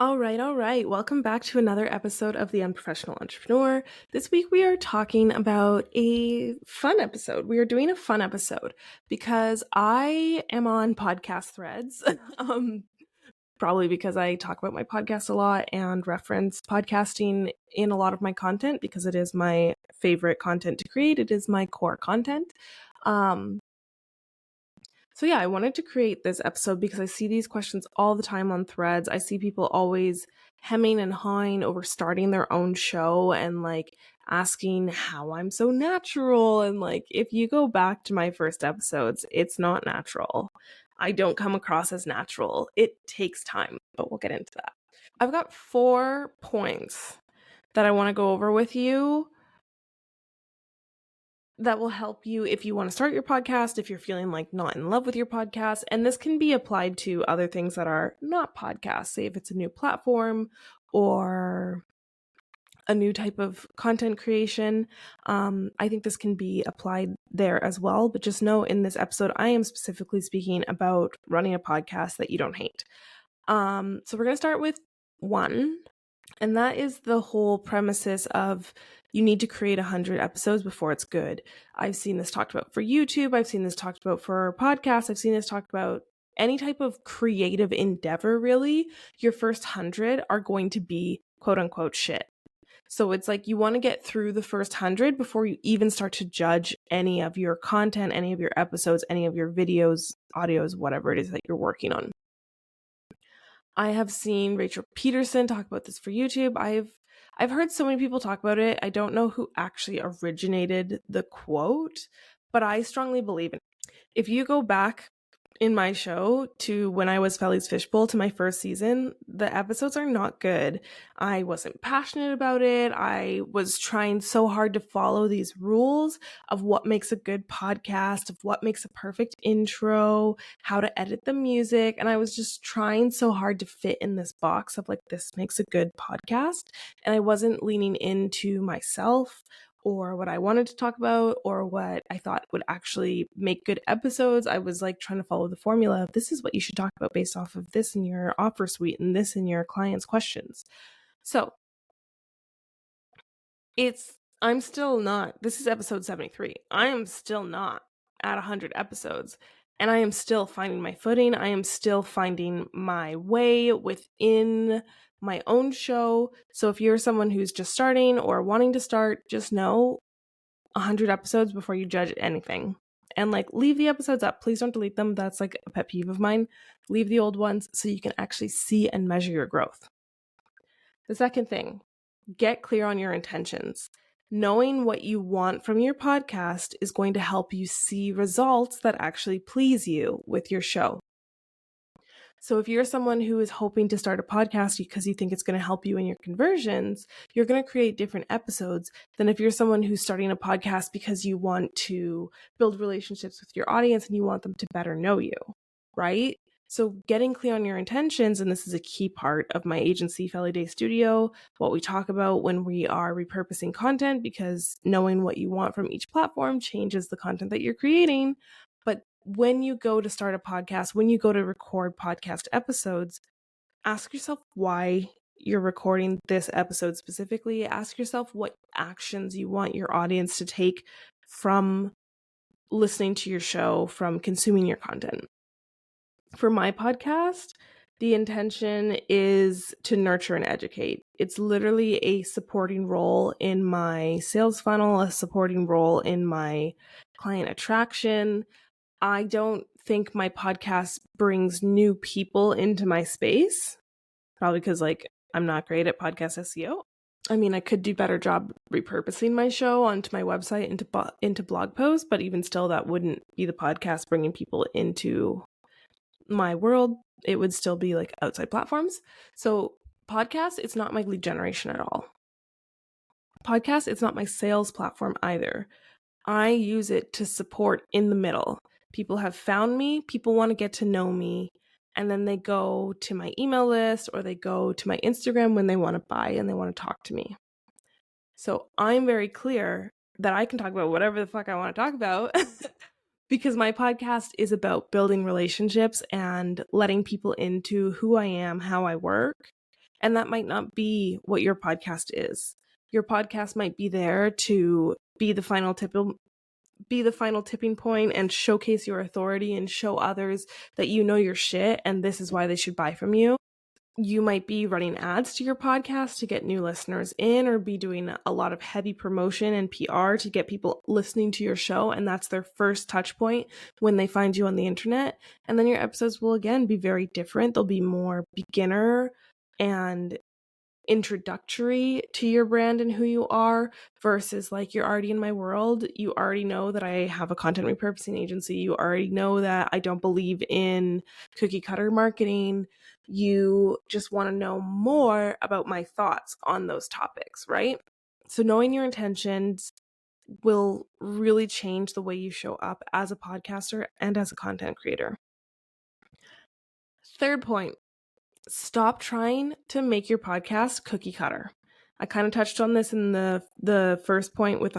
All right. Welcome back to another episode of the Unprofessional Entrepreneur. This week we are talking about a fun episode. We are doing a fun episode because I am on podcast threads. Probably because I talk about my podcast a lot and reference podcasting in a lot of my content because it is my favorite content to create. It is my core content. So yeah, I wanted to create this episode because I see these questions all the time on threads. I see people always hemming and hawing over starting their own show and like asking how I'm so natural. And like, if you go back to my first episodes, it's not natural. I don't come across as natural. It takes time, but we'll get into that. I've got 4 points that I want to go over with you that will help you if you want to start your podcast, if you're feeling like not in love with your podcast. And this can be applied to other things that are not podcasts, say if it's a new platform or a new type of content creation. I think this can be applied there as well. But just know in this episode, I am specifically speaking about running a podcast that you don't hate. So we're going to start with 1. And that is the whole premises of you need to create 100 episodes before it's good. I've seen this talked about for YouTube. I've seen this talked about for podcasts. I've seen this talked about any type of creative endeavor, really. Your first 100 are going to be quote unquote shit. So it's like you want to get through the first 100 before you even start to judge any of your content, any of your episodes, any of your videos, audios, whatever it is that you're working on. I have seen Rachel Peterson talk about this for YouTube. I've heard so many people talk about it. I don't know who actually originated the quote, but I strongly believe in it. If you go back in my show to when I was Felly's Fishbowl to my first season, the episodes are not good. I wasn't passionate about it. I was trying so hard to follow these rules of what makes a good podcast, of what makes a perfect intro, how to edit the music. And I was just trying so hard to fit in this box of like, this makes a good podcast. And I wasn't leaning into myself or what I wanted to talk about or what I thought would actually make good episodes. I was like trying to follow the formula of this is what you should talk about based off of this in your offer suite and this in your clients' questions. So I'm still not, this is episode 73. I am still not at 100 episodes and I am still finding my footing. I am still finding my way within my own show. So if you're someone who's just starting or wanting to start, just know 100 episodes before you judge anything. And like leave the episodes up. Please don't delete them. That's like a pet peeve of mine. Leave the old ones so you can actually see and measure your growth. The second thing, get clear on your intentions. Knowing what you want from your podcast is going to help you see results that actually please you with your show. So if you're someone who is hoping to start a podcast because you think it's going to help you in your conversions, you're going to create different episodes than if you're someone who's starting a podcast because you want to build relationships with your audience and you want them to better know you, right? So getting clear on your intentions, and this is a key part of my agency, Felly Day Studio, what we talk about when we are repurposing content, because knowing what you want from each platform changes the content that you're creating. But when you go to start a podcast, when you go to record podcast episodes, ask yourself why you're recording this episode specifically. Ask yourself what actions you want your audience to take from listening to your show, from consuming your content. For my podcast, the intention is to nurture and educate. It's literally a supporting role in my sales funnel, a supporting role in my client attraction. I don't think my podcast brings new people into my space, probably because like I'm not great at podcast SEO. I mean, I could do a better job repurposing my show onto my website into blog posts, but even still, that wouldn't be the podcast bringing people into my world. It would still be like outside platforms. So podcast, it's not my lead generation at all. Podcast, it's not my sales platform either. I use it to support in the middle. People have found me, people want to get to know me, and then they go to my email list or they go to my Instagram when they want to buy and they want to talk to me. So I'm very clear that I can talk about whatever the fuck I want to talk about because my podcast is about building relationships and letting people into who I am, how I work, And that might not be what your podcast is. Your podcast might be there to be the final tipping point and showcase your authority and show others that you know your shit and this is why they should buy from you. You might be running ads to your podcast to get new listeners in, or be doing a lot of heavy promotion and PR to get people listening to your show. And that's their first touch point when they find you on the internet. And then your episodes will again be very different. They'll be more beginner and introductory to your brand and who you are, versus like, you're already in my world. You already know that I have a content repurposing agency. You already know that I don't believe in cookie cutter marketing. You just want to know more about my thoughts on those topics, right? So knowing your intentions will really change the way you show up as a podcaster and as a content creator. Third point, stop trying to make your podcast cookie cutter. I kind of touched on this in the first point with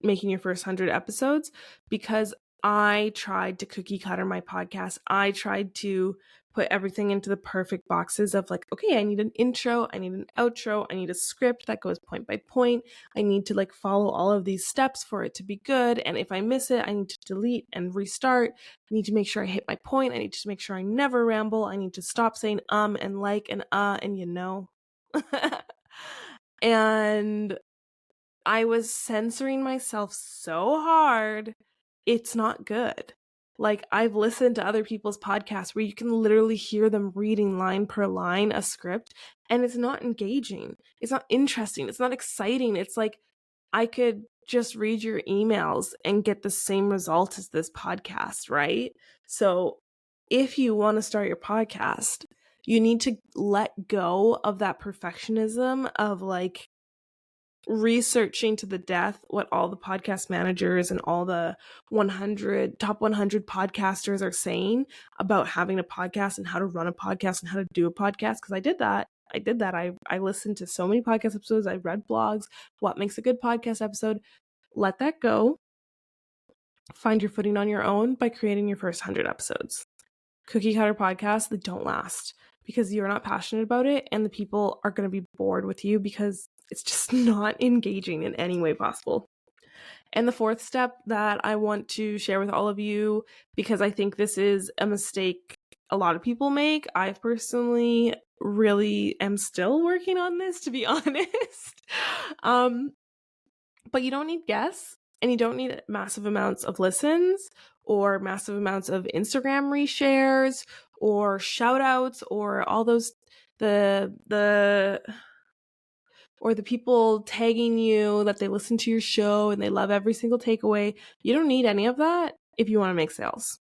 making your first 100 episodes, because I tried to cookie cutter my podcast. I tried to put everything into the perfect boxes of like, okay, I need an intro, I need an outro, I need a script that goes point by point. I need to like follow all of these steps for it to be good. And if I miss it, I need to delete and restart. I need to make sure I hit my point. I need to make sure I never ramble. I need to stop saying and like and you know. And I was censoring myself so hard. It's not good. Like, I've listened to other people's podcasts where you can literally hear them reading line per line a script, and it's not engaging. It's not interesting. It's not exciting. It's like, I could just read your emails and get the same result as this podcast, right? So if you want to start your podcast, you need to let go of that perfectionism of like researching to the death what all the podcast managers and all the top 100 podcasters are saying about having a podcast and how to run a podcast and how to do a podcast. Because I did that. I listened to so many podcast episodes. I read blogs. What makes a good podcast episode? Let that go. Find your footing on your own by creating your first 100 episodes. Cookie cutter podcasts that don't last because you're not passionate about it, and the people are going to be bored with you because it's just not engaging in any way possible. And the fourth step that I want to share with all of you, because I think this is a mistake a lot of people make. I personally really am still working on this, to be honest. But you don't need guests, and you don't need massive amounts of listens or massive amounts of Instagram reshares or shout outs or all those or the people tagging you that they listen to your show and they love every single takeaway. You don't need any of that if you want to make sales.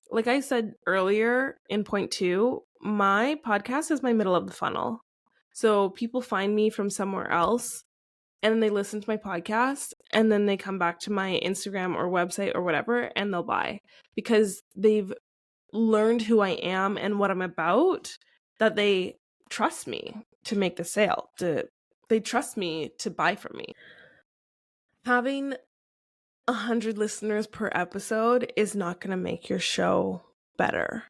Like I said earlier in point 2, my podcast is my middle of the funnel. So people find me from somewhere else and then they listen to my podcast and then they come back to my Instagram or website or whatever and they'll buy because they've learned who I am and what I'm about, that they trust me to make the sale. They trust me to buy from me. Having 100 listeners per episode is not going to make your show better.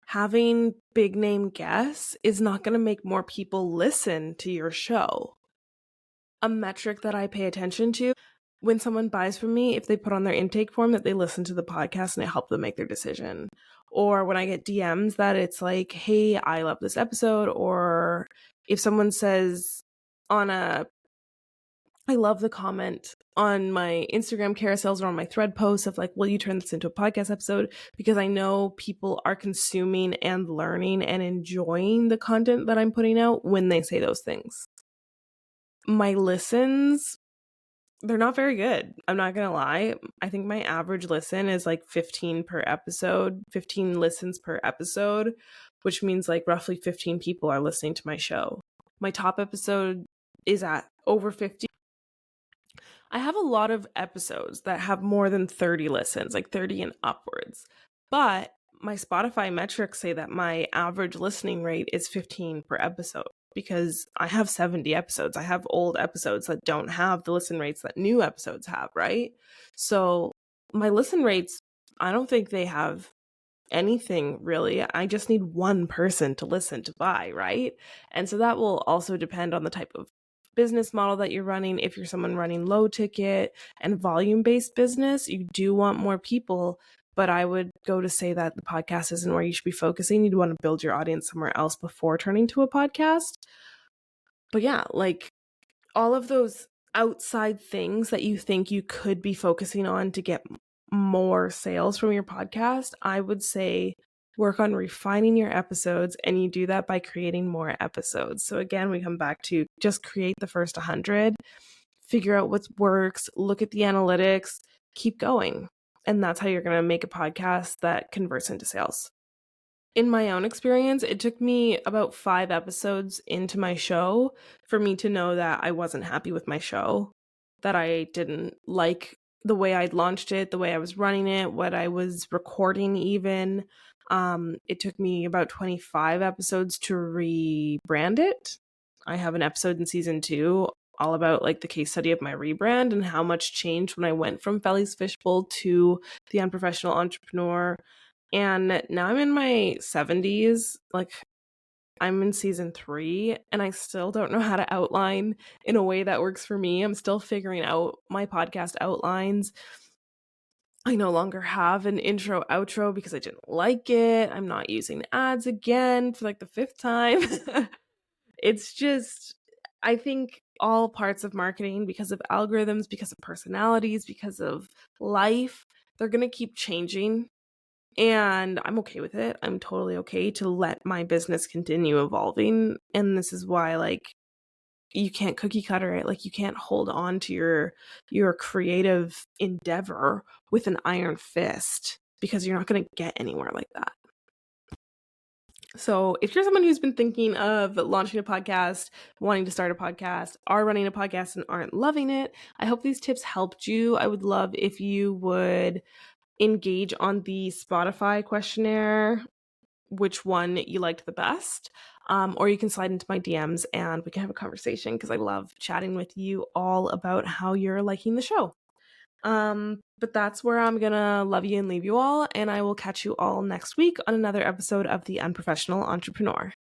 Having big name guests is not going to make more people listen to your show. A metric that I pay attention to when someone buys from me, if they put on their intake form that they listen to the podcast and it helped them make their decision. Or when I get DMs that it's like, hey, I love this episode. Or if someone says I love the comment on my Instagram carousels or on my thread posts of like, will you turn this into a podcast episode? Because I know people are consuming and learning and enjoying the content that I'm putting out when they say those things. My listens, they're not very good. I'm not going to lie. I think my average listen is like 15 listens per episode, which means like roughly 15 people are listening to my show. My top episode is at over 50. I have a lot of episodes that have more than 30 listens, like 30 and upwards. But my Spotify metrics say that my average listening rate is 15 per episode because I have 70 episodes. I have old episodes that don't have the listen rates that new episodes have, right? So my listen rates, I don't think they have anything really. I just need one person to listen to buy, right? And so that will also depend on the type of business model that you're running. If you're someone running low ticket and volume-based business, you do want more people, but I would go to say that the podcast isn't where you should be focusing. You'd want to build your audience somewhere else before turning to a podcast. But yeah, like all of those outside things that you think you could be focusing on to get more sales from your podcast, I would say work on refining your episodes, and you do that by creating more episodes. So again, we come back to just create the first 100, figure out what works, look at the analytics, keep going. And that's how you're going to make a podcast that converts into sales. In my own experience, it took me about 5 episodes into my show for me to know that I wasn't happy with my show, that I didn't like the way I'd launched it, the way I was running it, what I was recording even. It took me about 25 episodes to rebrand it. I have an episode in season 2 all about like the case study of my rebrand and how much changed when I went from Felly's Fishbowl to the Unprofessional Entrepreneur. And now I'm in my 70s, like I'm in season 3, and I still don't know how to outline in a way that works for me. I'm still figuring out my podcast outlines. I no longer have an intro outro because I didn't like it. I'm not using ads again for like the 5th time. It's just, I think all parts of marketing, because of algorithms, because of personalities, because of life, they're going to keep changing. And I'm okay with it. I'm totally okay to let my business continue evolving. And this is why, like, you can't cookie cutter it. Like, you can't hold on to your creative endeavor with an iron fist, because you're not going to get anywhere like that. So if you're someone who's been thinking of launching a podcast, wanting to start a podcast, are running a podcast and aren't loving it, I hope these tips helped you. I would love if you would engage on the Spotify questionnaire, which one you liked the best, or you can slide into my DMs and we can have a conversation, because I love chatting with you all about how you're liking the show. But that's where I'm gonna love you and leave you all, and I will catch you all next week on another episode of The Unprofessional Entrepreneur.